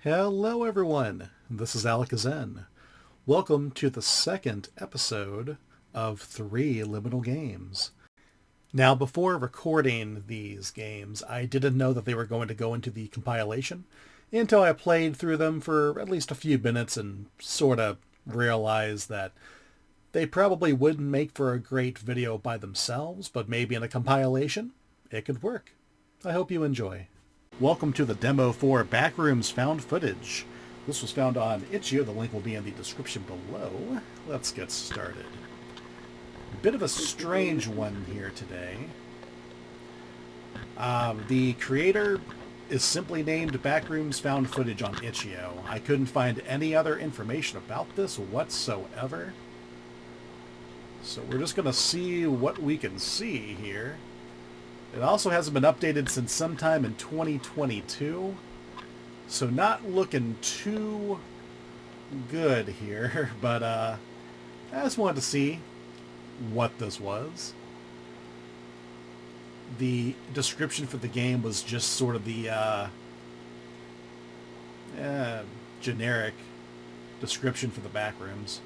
Hello everyone, this is Alakazam. Welcome to the second episode of 3 Liminal Games. Now before recording these games, I didn't know that they were going to go into the compilation until I played through them for at least a few minutes and sort of realized that they probably wouldn't make for a great video by themselves, but maybe in a compilation, it could work. I hope you enjoy. Welcome to the demo for Backrooms Found Footage. This was found on itch.io. The link will be in the description below. Let's get started. A bit of a strange one here today. The creator is simply named Backrooms Found Footage on itch.io. I couldn't find any other information about this whatsoever. So we're just going to see what we can see here. It also hasn't been updated since sometime in 2022. So not looking too good here. But I just wanted to see what this was. The description for the game was just sort of the generic description for the Backrooms.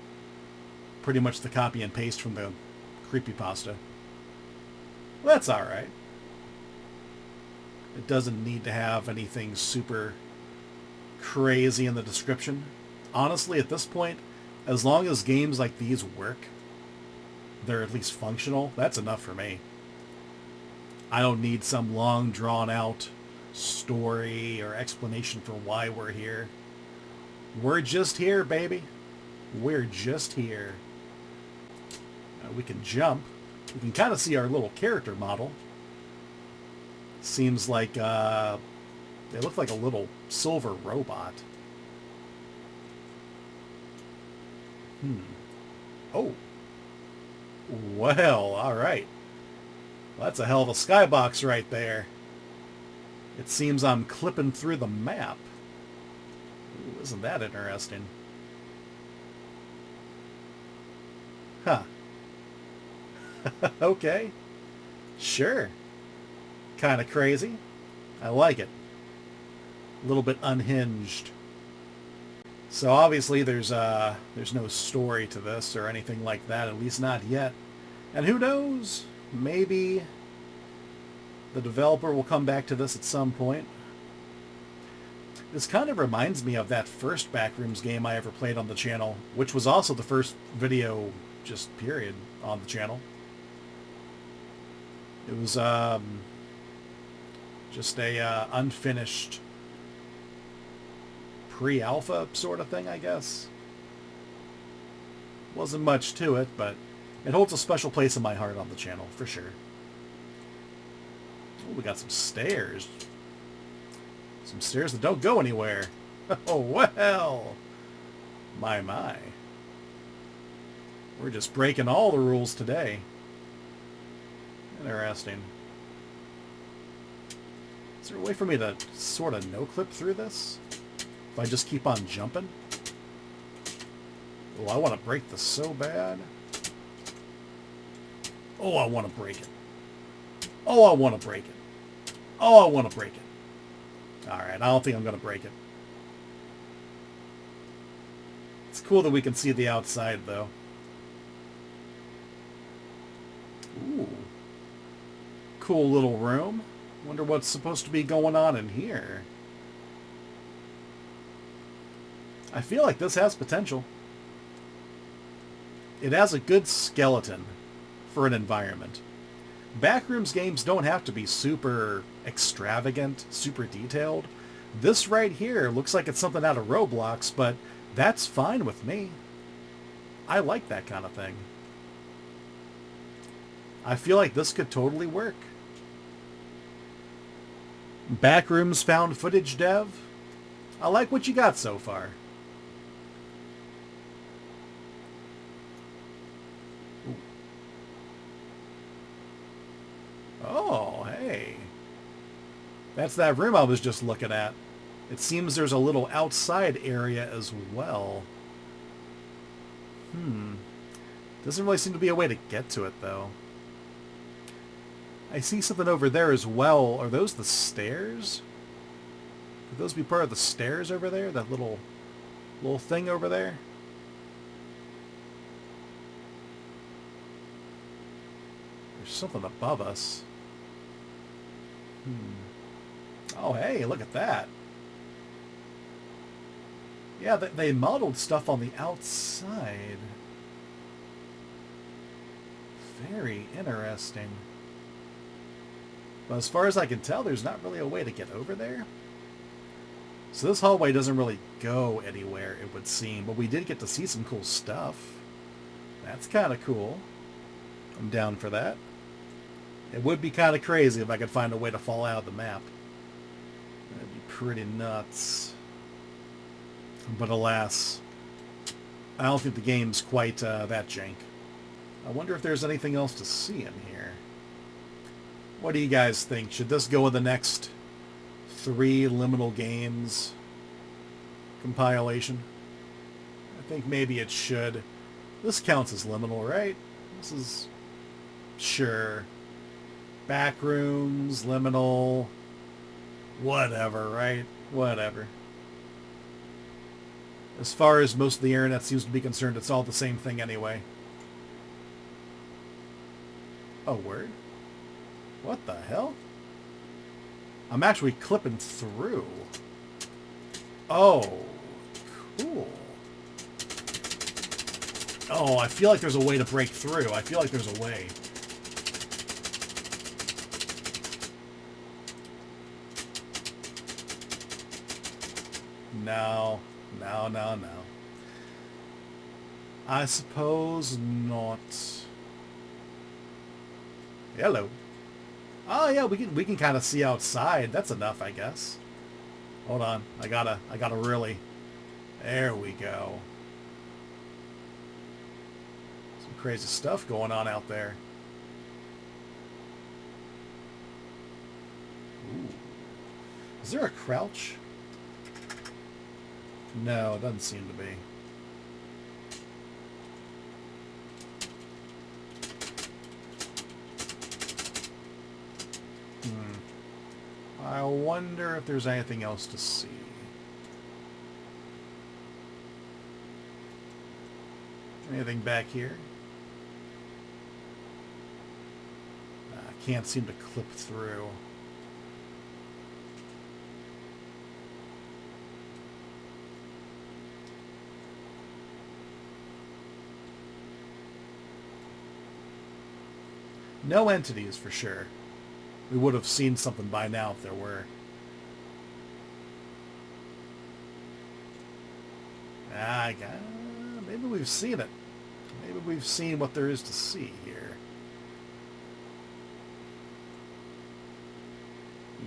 Pretty much the copy and paste from the creepypasta. Well, that's alright. It doesn't need to have anything super crazy in the description. Honestly, at this point, as long as games like these work, they're at least functional, that's enough for me. I don't need some long drawn-out story or explanation for why we're here. We're just here, baby. We're just here. We can jump. We can kind of see our little character model. Seems like they look like a little silver robot. Oh. Well, alright. Well, that's a hell of a skybox right there. It seems I'm clipping through the map. Ooh, isn't that interesting? Huh. Okay. Sure. Kind of crazy. I like it. A little bit unhinged. So obviously there's no story to this or anything like that, at least not yet. And who knows? Maybe the developer will come back to this at some point. This kind of reminds me of that first Backrooms game I ever played on the channel, which was also the first video, just period, on the channel. It was just a unfinished pre-alpha sort of thing, I guess. Wasn't much to it, but it holds a special place in my heart on the channel, for sure. Oh, we got some stairs. Some stairs that don't go anywhere. Oh, well. My. We're just breaking all the rules today. Interesting. Is there a way for me to sort of no-clip through this? If I just keep on jumping? Oh, I want to break this so bad. Oh, I want to break it. Oh, I want to break it. Oh, I want to break it. Alright, I don't think I'm going to break it. It's cool that we can see the outside, though. Ooh. Cool little room. Wonder what's supposed to be going on in here. I feel like this has potential. It has a good skeleton for an environment. Backrooms games don't have to be super extravagant, super detailed. This right here looks like it's something out of Roblox, but that's fine with me. I like that kind of thing. I feel like this could totally work. Backrooms Found Footage dev, I like what you got so far. Ooh. Oh, hey. That's that room I was just looking at. It seems there's a little outside area as well. Doesn't really seem to be a way to get to it, though. I see something over there as well. Are those the stairs? Could those be part of the stairs over there? That little thing over there? There's something above us. Oh, hey, look at that. Yeah, they modeled stuff on the outside. Very interesting. But as far as I can tell, there's not really a way to get over there. So this hallway doesn't really go anywhere, it would seem. But we did get to see some cool stuff. That's kind of cool. I'm down for that. It would be kind of crazy if I could find a way to fall out of the map. That'd be pretty nuts. But alas, I don't think the game's quite that jank. I wonder if there's anything else to see in here. What do you guys think? Should this go in the next 3 Liminal Games compilation? I think maybe it should. This counts as Liminal, right? This is... Sure. Backrooms, Liminal... Whatever, right? Whatever. As far as most of the internet seems to be concerned, it's all the same thing anyway. Oh, word? What the hell? I'm actually clipping through. Oh, cool. Oh, I feel like there's a way to break through. I feel like there's a way. No. No. I suppose not. Hello. Oh yeah, we can kind of see outside. That's enough, I guess. Hold on. I gotta really... There we go. Some crazy stuff going on out there. Ooh. Is there a crouch? No, it doesn't seem to be. I wonder if there's anything else to see. Anything back here? I can't seem to clip through. No entities for sure. We would have seen something by now if there were. Maybe we've seen it. Maybe we've seen what there is to see here.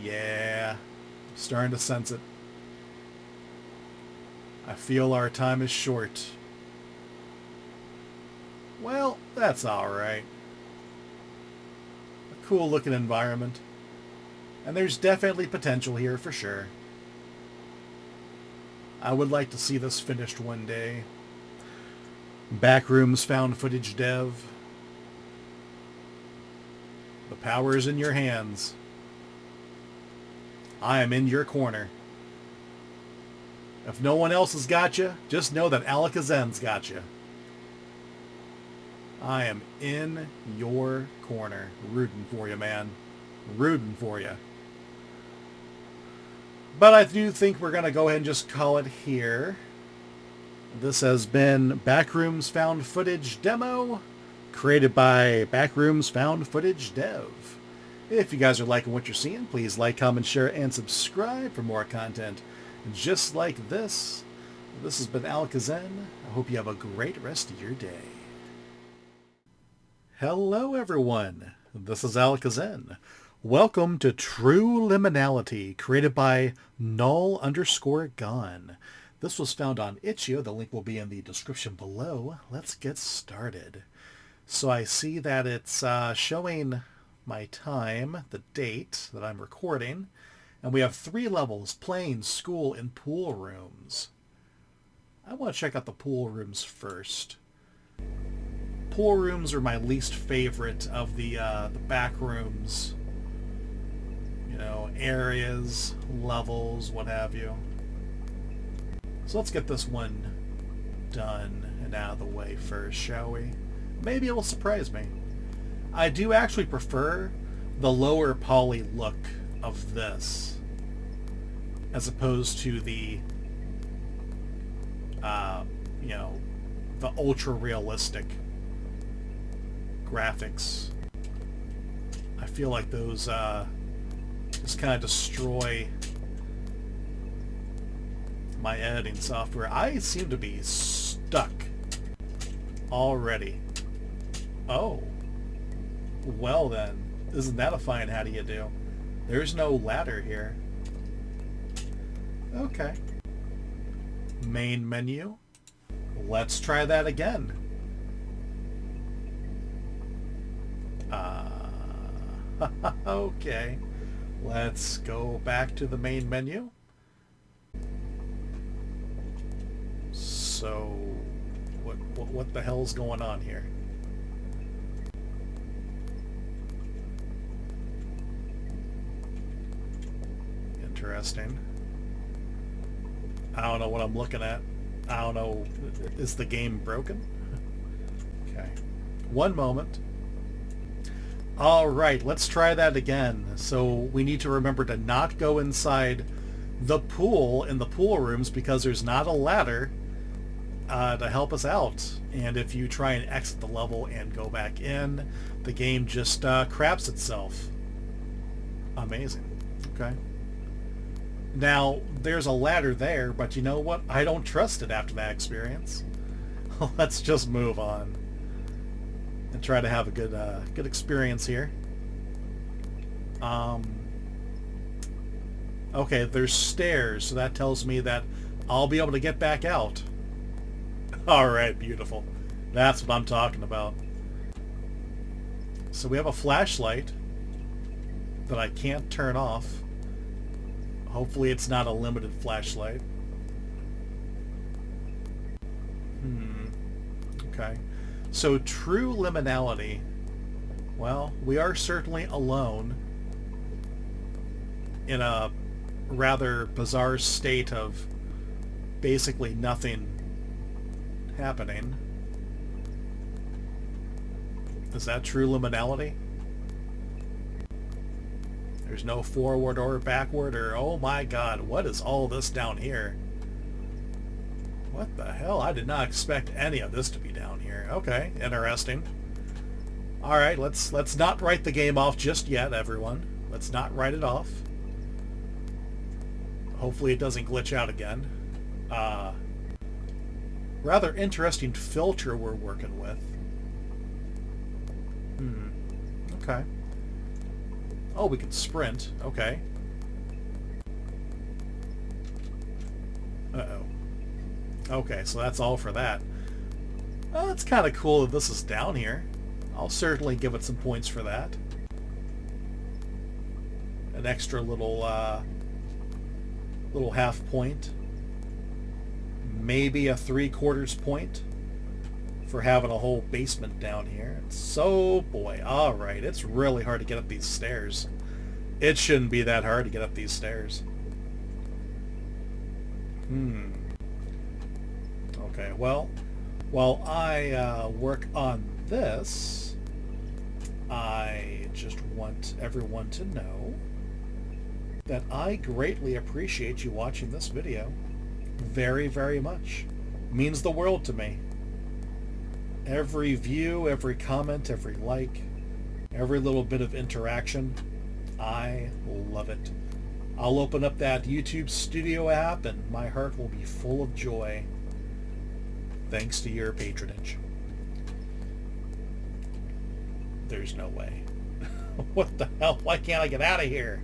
Yeah, I'm starting to sense it. I feel our time is short. Well, that's alright. Cool looking environment. And there's definitely potential here for sure. I would like to see this finished one day. Backrooms found footage dev. The power is in your hands. I am in your corner. If no one else has got you, just know that Alakazen's got you. I am in your corner. Rooting for you, man. Rooting for you. But I do think we're going to go ahead and just call it here. This has been Backrooms Found Footage Demo, created by Backrooms Found Footage Dev. If you guys are liking what you're seeing, please like, comment, share, and subscribe for more content just like this. This has been Alakazen. I hope you have a great rest of your day. Hello everyone, this is Alakazen. Welcome to True Liminality, created by null_gone. This was found on itch.io, the link will be in the description below. Let's get started. So I see that it's showing my time, the date that I'm recording, and we have 3 levels: plane, school, and pool rooms. I want to check out the pool rooms first. Pool rooms are my least favorite of the back rooms you know, areas, levels, what have you. So let's get this one done and out of the way first, shall we? Maybe it'll surprise me. I do actually prefer the lower poly look of this as opposed to the you know, the ultra realistic graphics. I feel like those just kind of destroy my editing software. I seem to be stuck already. Oh, well then, isn't that a fine how do you do? There's no ladder here. Okay. Main menu. Let's try that again. Okay. Let's go back to the main menu. So, what the hell's going on here? Interesting. I don't know what I'm looking at. I don't know. Is the game broken? Okay. One moment. Alright, let's try that again. So we need to remember to not go inside the pool in the pool rooms because there's not a ladder to help us out. And if you try and exit the level and go back in, the game just craps itself. Amazing. Okay. Now, there's a ladder there, but you know what? I don't trust it after that experience. Let's just move on and try to have a good experience here. Okay, there's stairs, so that tells me that I'll be able to get back out. Alright, beautiful. That's what I'm talking about. So we have a flashlight that I can't turn off. Hopefully it's not a limited flashlight. Okay. So true liminality. Well, we are certainly alone in a rather bizarre state of basically nothing happening. Is that true liminality? There's no forward or backward or, oh my god, what is all this down here? What the hell? I did not expect any of this to be down here. Okay, interesting. Alright, let's not write the game off just yet, everyone. Let's not write it off. Hopefully it doesn't glitch out again. Rather interesting filter we're working with. Okay. Oh, we can sprint. Okay. Uh-oh. Okay, so that's all for that. Well, it's kind of cool that this is down here. I'll certainly give it some points for that. An extra little half point. Maybe a 3/4 point for having a whole basement down here. So, boy, alright, it's really hard to get up these stairs. It shouldn't be that hard to get up these stairs. Okay, well, while I work on this, I just want everyone to know that I greatly appreciate you watching this video. Very, very much. Means the world to me. Every view, every comment, every like, every little bit of interaction, I love it. I'll open up that YouTube Studio app and my heart will be full of joy thanks to your patronage. There's no way. What the hell? Why can't I get out of here?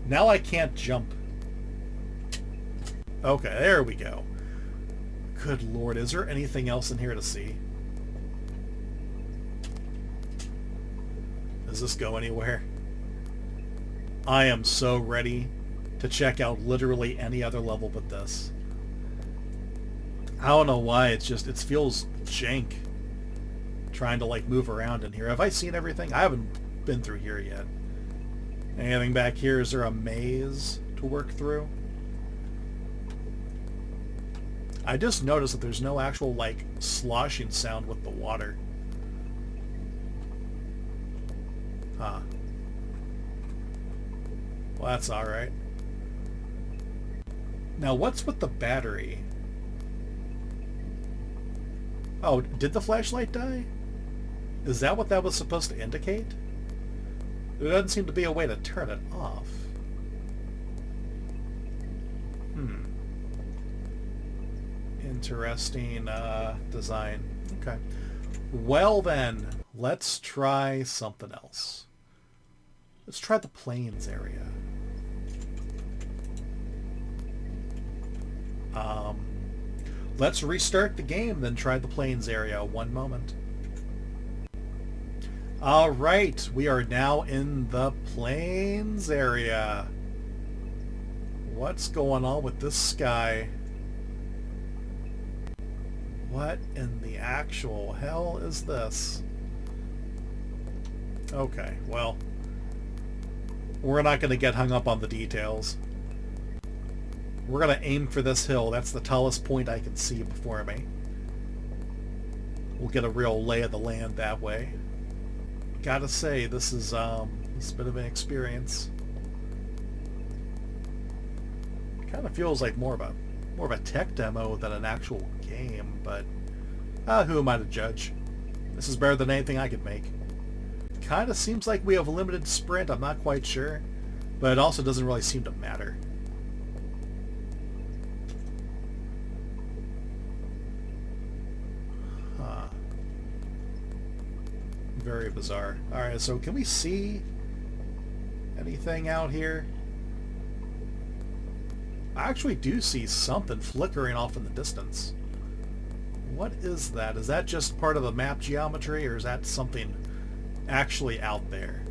Now I can't jump. Okay, there we go. Good lord, is there anything else in here to see? Does this go anywhere? I am so ready to check out literally any other level but this. I don't know why, it feels jank trying to like move around in here. Have I seen everything? I haven't been through here yet. Anything back here? Is there a maze to work through? I just noticed that there's no actual, like, sloshing sound with the water. Huh. Well, that's alright. Now, what's with the battery? Oh, did the flashlight die? Is that what that was supposed to indicate? There doesn't seem to be a way to turn it off. Interesting design. Okay. Well then, let's try something else. Let's try the plains area. Let's restart the game, then try the plains area. One moment. Alright, we are now in the plains area. What's going on with this sky? What in the actual hell is this? Okay, well, we're not going to get hung up on the details. We're going to aim for this hill. That's the tallest point I can see before me. We'll get a real lay of the land that way. Gotta say, this is a bit of an experience. It kind of feels like more of a tech demo than an actual game, but who am I to judge? This is better than anything I could make. Kind of seems like we have a limited sprint. I'm not quite sure, but it also doesn't really seem to matter. Very bizarre. Alright, so can we see anything out here? I actually do see something flickering off in the distance. What is that? Is that just part of the map geometry, or is that something actually out there?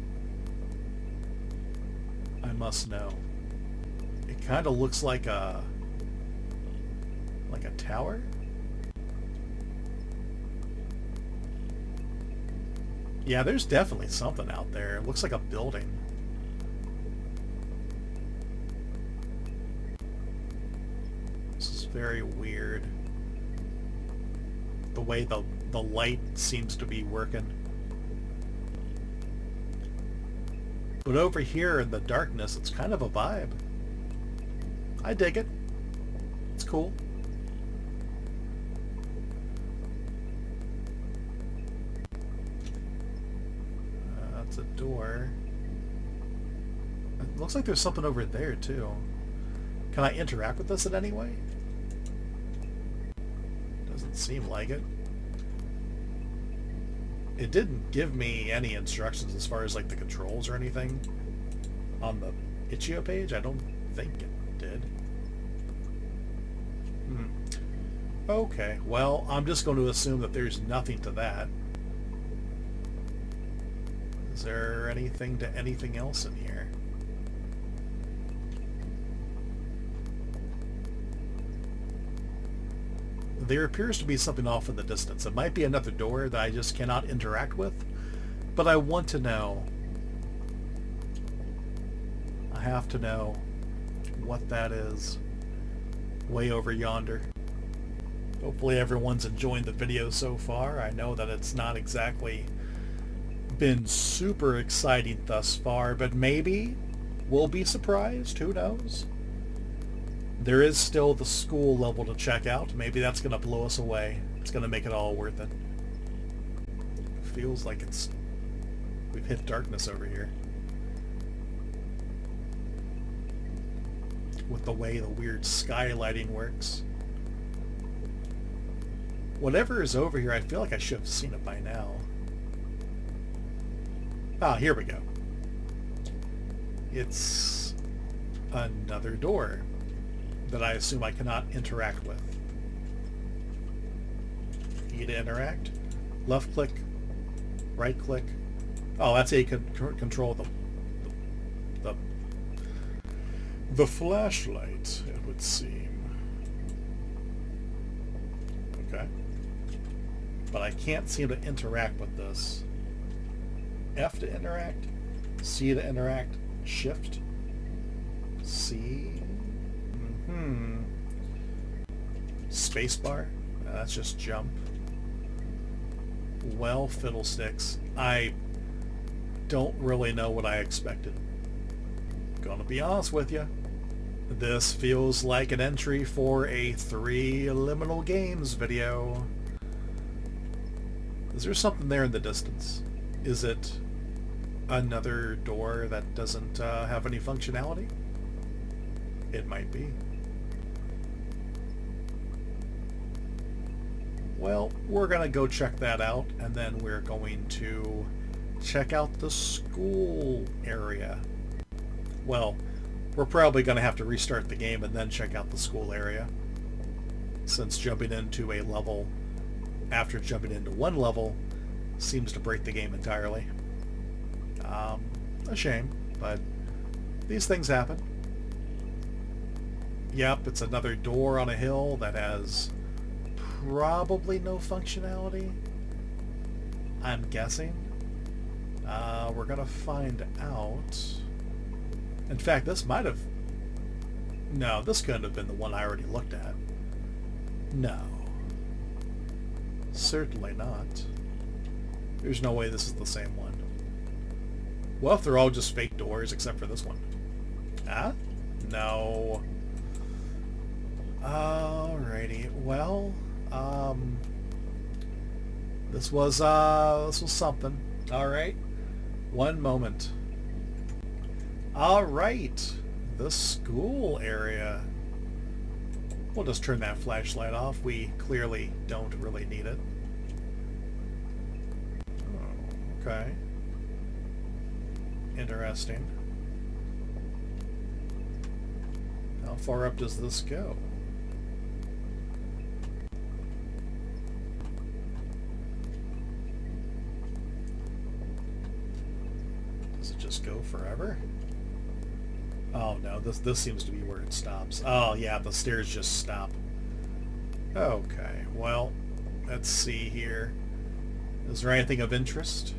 I must know. It kind of looks like a tower? Yeah, there's definitely something out there. It looks like a building. This is very weird. The way the light seems to be working. But over here in the darkness, it's kind of a vibe. I dig it. It's cool. That's a door. It looks like there's something over there too. Can I interact with this in any way? Doesn't seem like it. It didn't give me any instructions as far as like the controls or anything on the itch.io page. I don't think it did. Okay, well, I'm just going to assume that there's nothing to that. Is there anything to anything else in here? There appears to be something off in the distance. It might be another door that I just cannot interact with, but I want to know. I have to know what that is way over yonder. Hopefully everyone's enjoying the video so far. I know that it's not exactly been super exciting thus far, but maybe we'll be surprised. Who knows? There is still the school level to check out. Maybe that's going to blow us away. It's going to make it all worth it. Feels like we've hit darkness over here. With the way the weird skylighting works. Whatever is over here, I feel like I should have seen it by now. Ah, here we go. It's another door that I assume I cannot interact with. E to interact. Left click. Right click. Oh, that's how you can control the flashlight, it would seem. Okay. But I can't seem to interact with this. F to interact. C to interact. Shift. C. Mm-hmm. Spacebar. That's just jump. Well, fiddlesticks. I don't really know what I expected. Gonna be honest with you. This feels like an entry for a 3 Liminal Games video. Is there something there in the distance? Is it another door that doesn't have any functionality? It might be. Well, we're gonna go check that out, and then we're going to check out the school area. Well, we're probably gonna have to restart the game and then check out the school area, since jumping into a level after jumping into one level seems to break the game entirely. A shame, but these things happen. Yep, it's another door on a hill that has probably no functionality, I'm guessing. We're gonna find out. In fact, this might have... No, this couldn't have been the one I already looked at. No. Certainly not. There's no way this is the same one. Well, if they're all just fake doors except for this one. Huh? No. Alrighty. Well, this was something. Alright. One moment. Alright. The school area. We'll just turn that flashlight off. We clearly don't really need it. Oh, okay. Interesting. How far up does this go? Does it just go forever? Oh no, this seems to be where it stops. Oh yeah, the stairs just stop. Okay, well, let's see here. Is there anything of interest?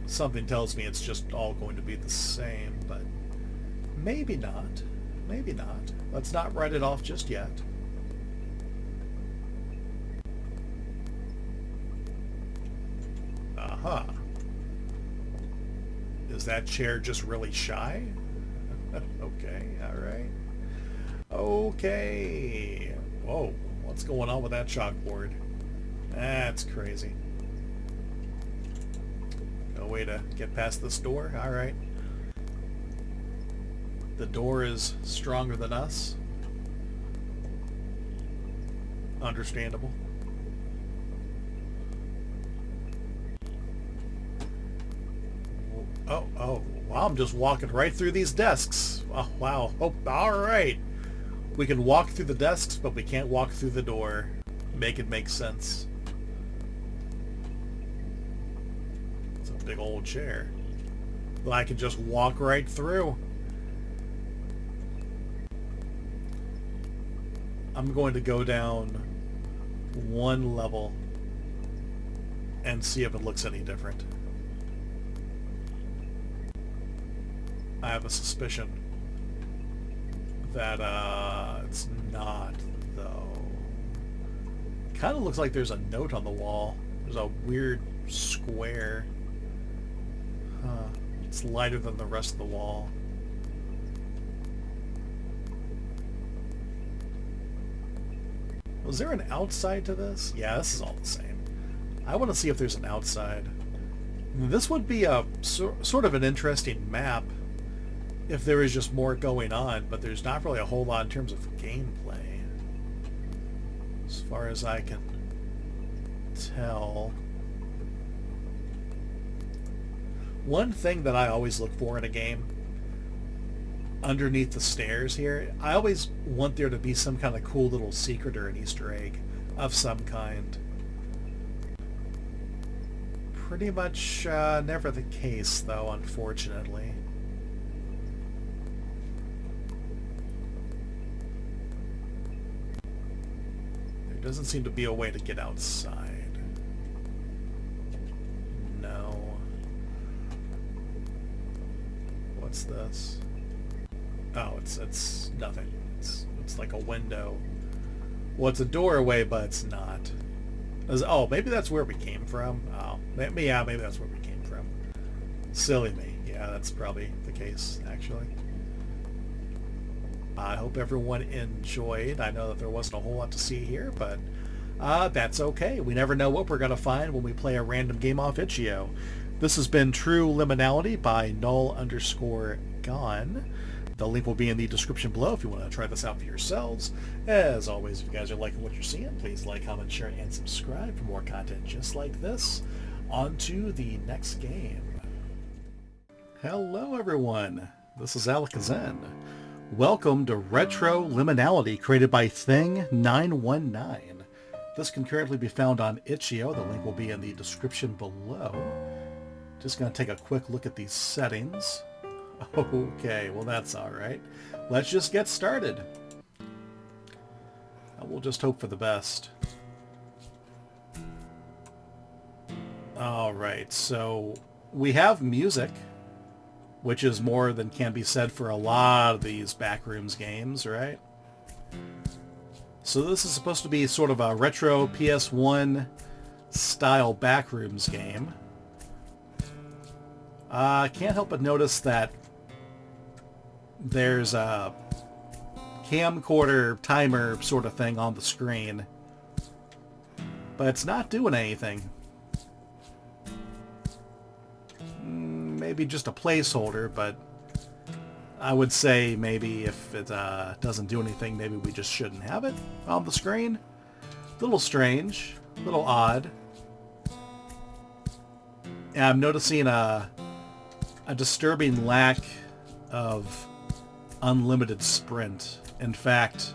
Something tells me it's just all going to be the same, but maybe not. Maybe not. Let's not write it off just yet. Aha. Is that chair just really shy? Okay, alright. Okay. Whoa, what's going on with that chalkboard? That's crazy. No way to get past this door? Alright. The door is stronger than us. Understandable. Oh, wow, I'm just walking right through these desks. Oh, wow. Oh, alright. We can walk through the desks, but we can't walk through the door. Make it make sense. It's a big old chair that I can just walk right through. I'm going to go down one level and see if it looks any different. I have a suspicion that it's not, though. Kind of looks like there's a note on the wall. There's a weird square. It's lighter than the rest of the wall. Was there an outside to this? Yeah, this is all the same. I want to see if there's an outside. This would be a sort of an interesting map if there is just more going on, but there's not really a whole lot in terms of gameplay, as far as I can tell. One thing that I always look for in a game, underneath the stairs here, I always want there to be some kind of cool little secret or an Easter egg of some kind. Pretty much never the case, though, unfortunately. Doesn't seem to be a way to get outside. No. What's this? Oh, it's nothing. It's like a window. Well, it's a doorway, but it's not. Oh, maybe that's where we came from. Oh, maybe that's where we came from. Silly me. Yeah, that's probably the case, actually. I hope everyone enjoyed. I know that there wasn't a whole lot to see here, but that's okay. We never know what we're going to find when we play a random game off itch.io. This has been True Liminality by null_gone. The link will be in the description below if you want to try this out for yourselves. As always, if you guys are liking what you're seeing, please like, comment, share, and subscribe for more content just like this. On to the next game. Hello everyone, this is Alakazam. Welcome to Retro Liminality, created by Thing919. This can currently be found on itch.io. The link will be in the description below. Just going to take a quick look at these settings. Okay, well that's alright. Let's just get started. We'll just hope for the best. Alright, so we have music, which is more than can be said for a lot of these Backrooms games, right? So this is supposed to be sort of a retro PS1 style Backrooms game. I can't help but notice that there's a camcorder timer sort of thing on the screen, but it's not doing anything. Maybe just a placeholder, but I would say maybe if it doesn't do anything, maybe we just shouldn't have it on the screen. A little strange, a little odd. And I'm noticing a disturbing lack of unlimited sprint. In fact,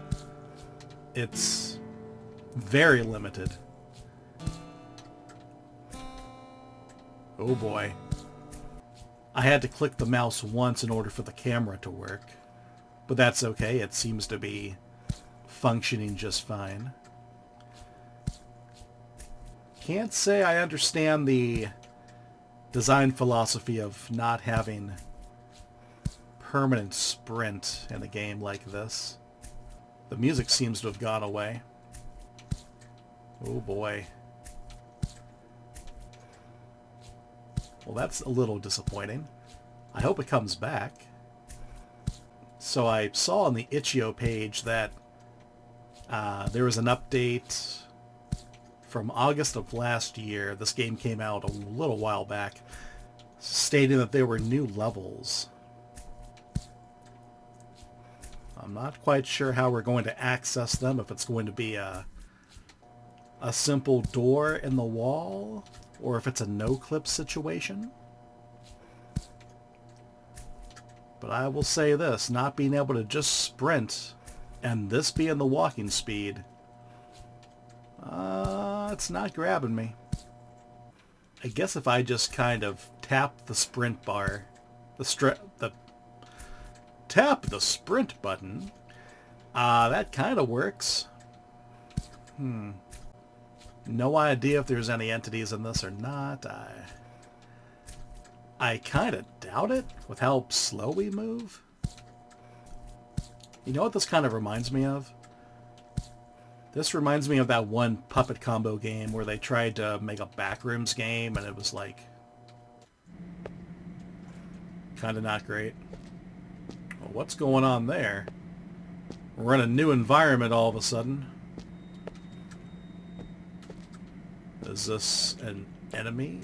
it's very limited. Oh boy. I had to click the mouse once in order for the camera to work, but that's okay. It seems to be functioning just fine. Can't say I understand the design philosophy of not having permanent sprint in a game like this. The music seems to have gone away. Oh boy. Well, that's a little disappointing. I hope it comes back. So I saw on the itch.io page that there was an update from August of last year. This game came out a little while back, stating that there were new levels. I'm not quite sure how we're going to access them, if it's going to be a simple door in the wall, or if it's a no-clip situation. But I will say this, not being able to just sprint, and this being the walking speed, it's not grabbing me. I guess if I just kind of tap the sprint bar, tap the sprint button, that kind of works. No idea if there's any entities in this or not. I kind of doubt it with how slow we move. You know what this kind of reminds me of? This reminds me of that one Puppet Combo game where they tried to make a Backrooms game and it was like kind of not great. Well, what's going on there? We're in a new environment all of a sudden. Is this an enemy?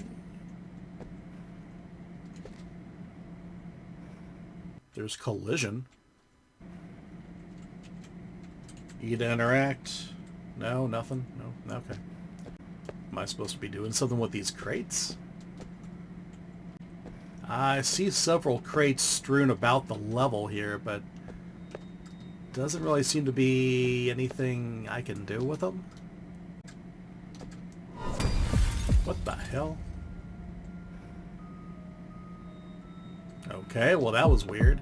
There's collision. E to interact. No, nothing. No, okay. Am I supposed to be doing something with these crates? I see several crates strewn about the level here, but doesn't really seem to be anything I can do with them. What the hell? Okay, well that was weird.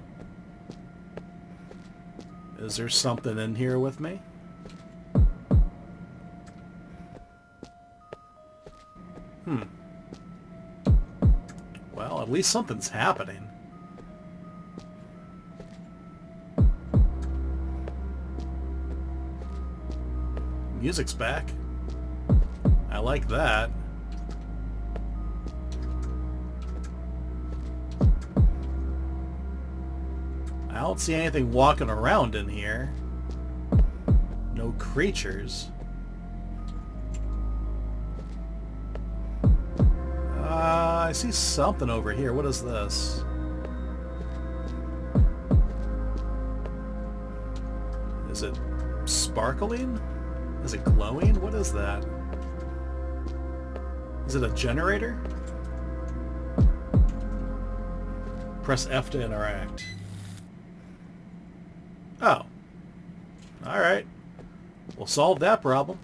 Is there something in here with me? Well, at least something's happening. Music's back. I like that. I don't see anything walking around in here. No creatures. I see something over here. What is this? Is it sparkling? Is it glowing? What is that? Is it a generator? Press F to interact. Oh. Alright. We'll solve that problem.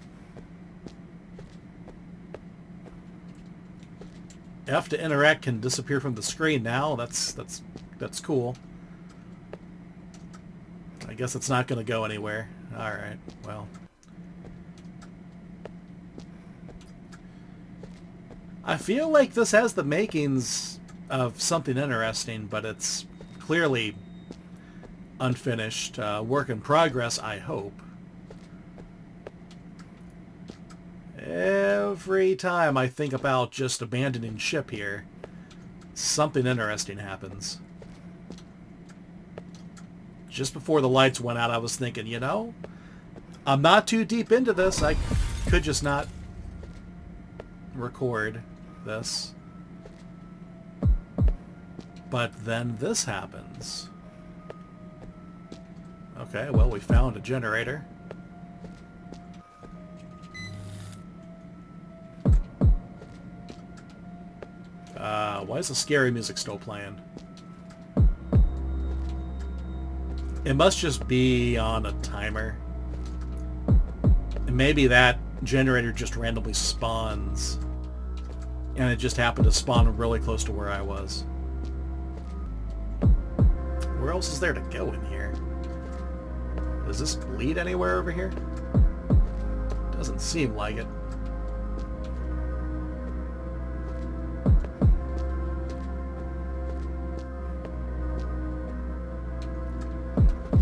F to interact can disappear from the screen now. That's cool. I guess it's not going to go anywhere. Alright, well. I feel like this has the makings of something interesting, but it's clearly unfinished. Work in progress, I hope. Every time I think about just abandoning ship here, something interesting happens. Just before the lights went out, I was thinking, you know, I'm not too deep into this. I could just not record this. But then this happens. Okay, well, we found a generator. Why is the scary music still playing? It must just be on a timer. And maybe that generator just randomly spawns. And it just happened to spawn really close to where I was. Where else is there to go in here? Does this lead anywhere over here? Doesn't seem like it.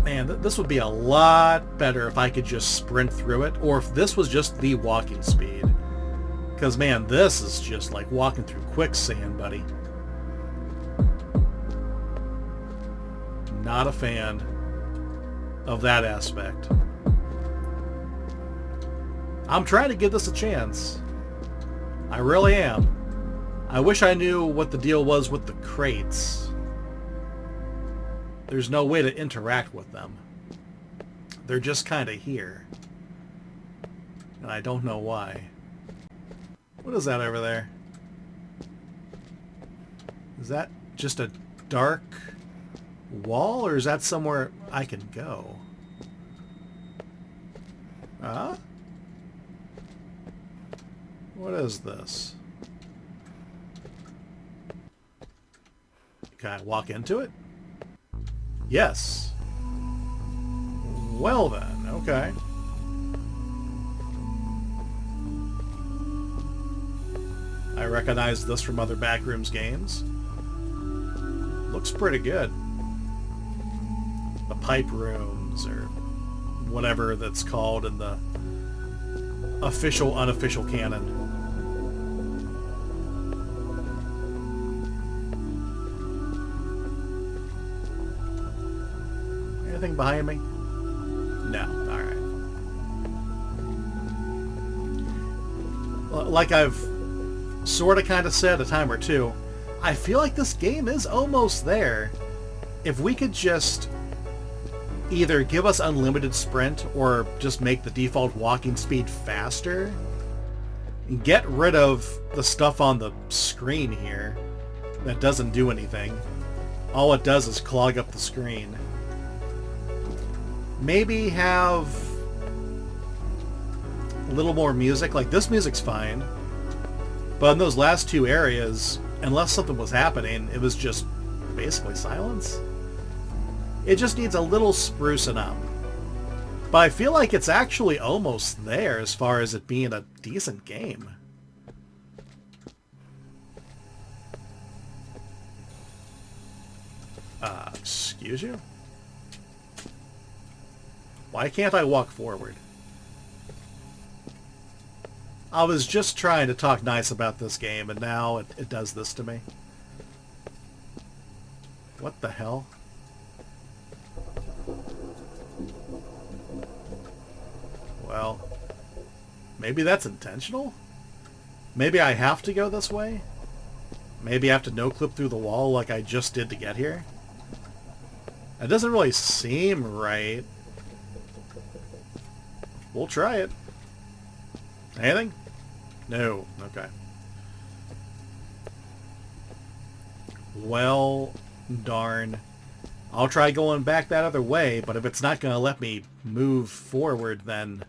Man, this would be a lot better if I could just sprint through it, or if this was just the walking speed. Because, man, this is just like walking through quicksand, buddy. Not a fan of that aspect. I'm trying to give this a chance. I really am. I wish I knew what the deal was with the crates. There's no way to interact with them. They're just kind of here. And I don't know why. What is that over there? Is that just a dark wall, or is that somewhere I can go? Huh? What is this? Can I walk into it? Yes. Well then, okay. I recognize this from other Backrooms games. Looks pretty good. The pipe rooms, or whatever that's called in the official, unofficial canon. Anything behind me? No. Alright. Like I've sort of kind of said a time or two, I feel like this game is almost there. If we could just either give us unlimited sprint or just make the default walking speed faster and get rid of the stuff on the screen here that doesn't do anything. All it does is clog up the screen. Maybe have a little more music. Like, this music's fine. But in those last two areas, unless something was happening, it was just basically silence. It just needs a little sprucing up. But I feel like it's actually almost there as far as it being a decent game. Excuse you? Why can't I walk forward? I was just trying to talk nice about this game, and now it does this to me. What the hell? Well, maybe that's intentional? Maybe I have to go this way? Maybe I have to no-clip through the wall like I just did to get here? It doesn't really seem right. We'll try it. Anything? No. Okay. Well, darn. I'll try going back that other way, but if it's not going to let me move forward, then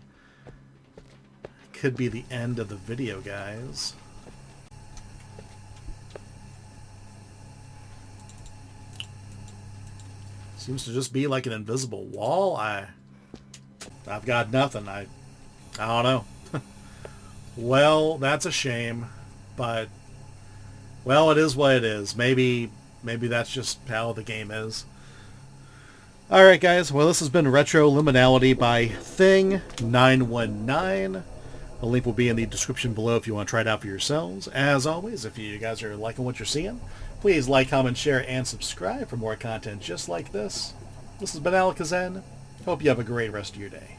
it could be the end of the video, guys. Seems to just be like an invisible wall. I've got nothing. I don't know. Well, that's a shame, but well, it is what it is. Maybe that's just how the game is. All right, guys. Well, this has been Retro Liminality by Thing919. The link will be in the description below if you want to try it out for yourselves. As always, if you guys are liking what you're seeing, please like, comment, share, and subscribe for more content just like this. This has been Alakazam. Hope you have a great rest of your day.